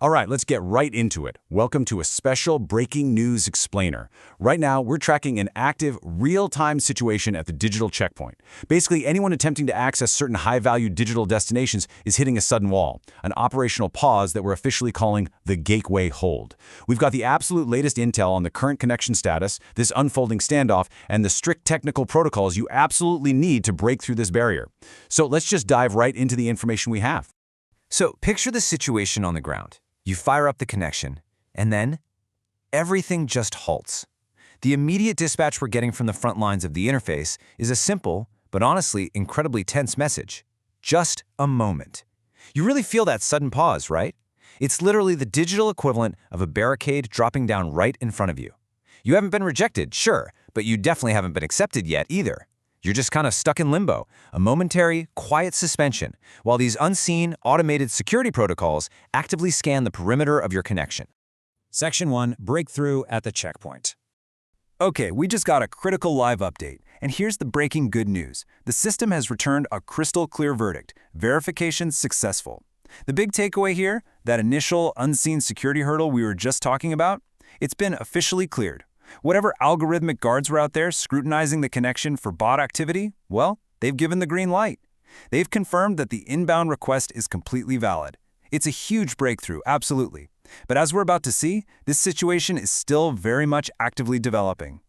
All right, let's get right into it. Welcome to a special breaking news explainer. Right now, we're tracking an active, real-time situation at the digital checkpoint. Basically, anyone attempting to access certain high-value digital destinations is hitting a sudden wall, an operational pause that we're officially calling the gateway hold. We've got the absolute latest intel on the current connection status, this unfolding standoff, and the strict technical protocols you absolutely need to break through this barrier. So let's just dive right into the information we have. So picture the situation on the ground. You fire up the connection, and then everything just halts. The immediate dispatch we're getting from the front lines of the interface is a simple, but honestly incredibly tense message. Just a moment. You really feel that sudden pause, right? It's literally the digital equivalent of a barricade dropping down right in front of you. You haven't been rejected, sure, but you definitely haven't been accepted yet either. You're just kind of stuck in limbo, a momentary, quiet suspension, while these unseen, automated security protocols actively scan the perimeter of your connection. Section 1, Breakthrough at the Checkpoint. Okay, we just got a critical live update, and here's the breaking good news. The system has returned a crystal clear verdict. Verification successful. The big takeaway here, that initial unseen security hurdle we were just talking about, it's been officially cleared. Whatever algorithmic guards were out there scrutinizing the connection for bot activity, well, they've given the green light. They've confirmed that the inbound request is completely valid. It's a huge breakthrough, absolutely. But as we're about to see, this situation is still very much actively developing.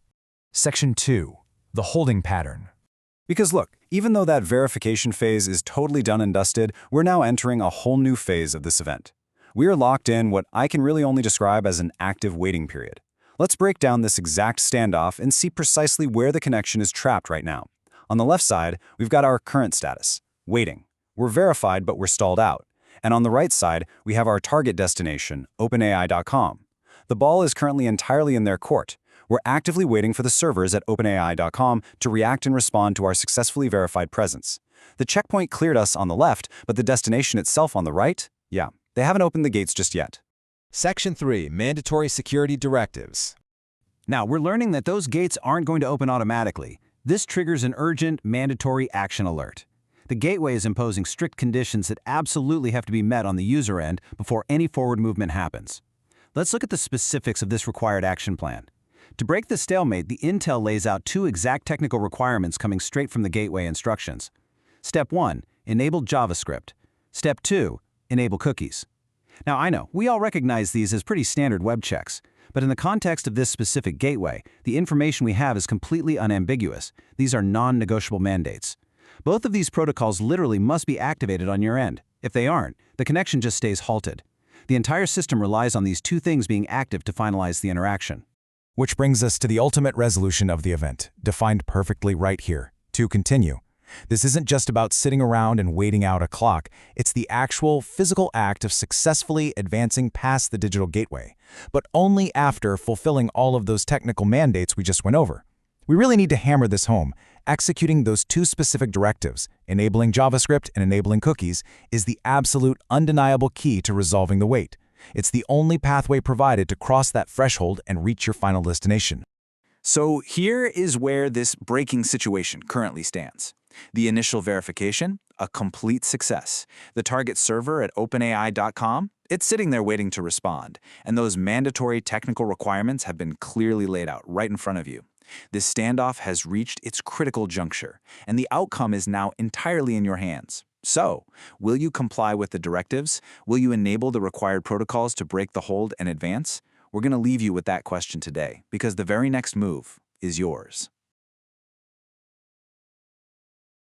Section 2, the holding pattern. Because look, even though that verification phase is totally done and dusted, we're now entering a whole new phase of this event. We are locked in what I can really only describe as an active waiting period. Let's break down this exact standoff and see precisely where the connection is trapped right now. On the left side, we've got our current status, waiting. We're verified, but we're stalled out. And on the right side, we have our target destination, OpenAI.com. The ball is currently entirely in their court. We're actively waiting for the servers at OpenAI.com to react and respond to our successfully verified presence. The checkpoint cleared us on the left, but the destination itself on the right? Yeah, they haven't opened the gates just yet. Section 3, Mandatory Security Directives. Now, we're learning that those gates aren't going to open automatically. This triggers an urgent, mandatory action alert. The gateway is imposing strict conditions that absolutely have to be met on the user end before any forward movement happens. Let's look at the specifics of this required action plan. To break the stalemate, the intel lays out two exact technical requirements coming straight from the gateway instructions. Step 1, enable JavaScript. Step 2, enable cookies. Now, I know, we all recognize these as pretty standard web checks, but in the context of this specific gateway, the information we have is completely unambiguous. These are non-negotiable mandates. Both of these protocols literally must be activated on your end. If they aren't, the connection just stays halted. The entire system relies on these two things being active to finalize the interaction. Which brings us to the ultimate resolution of the event, defined perfectly right here. To continue. This isn't just about sitting around and waiting out a clock. It's the actual physical act of successfully advancing past the digital gateway, but only after fulfilling all of those technical mandates we just went over. We really need to hammer this home. Executing those two specific directives, enabling JavaScript and enabling cookies, is the absolute undeniable key to resolving the wait. It's the only pathway provided to cross that threshold and reach your final destination. So here is where this breaking situation currently stands. The initial verification, a complete success. The target server at OpenAI.com, it's sitting there waiting to respond, and those mandatory technical requirements have been clearly laid out right in front of you. This standoff has reached its critical juncture, and the outcome is now entirely in your hands. So, will you comply with the directives? Will you enable the required protocols to break the hold and advance? We're going to leave you with that question today, because the very next move is yours.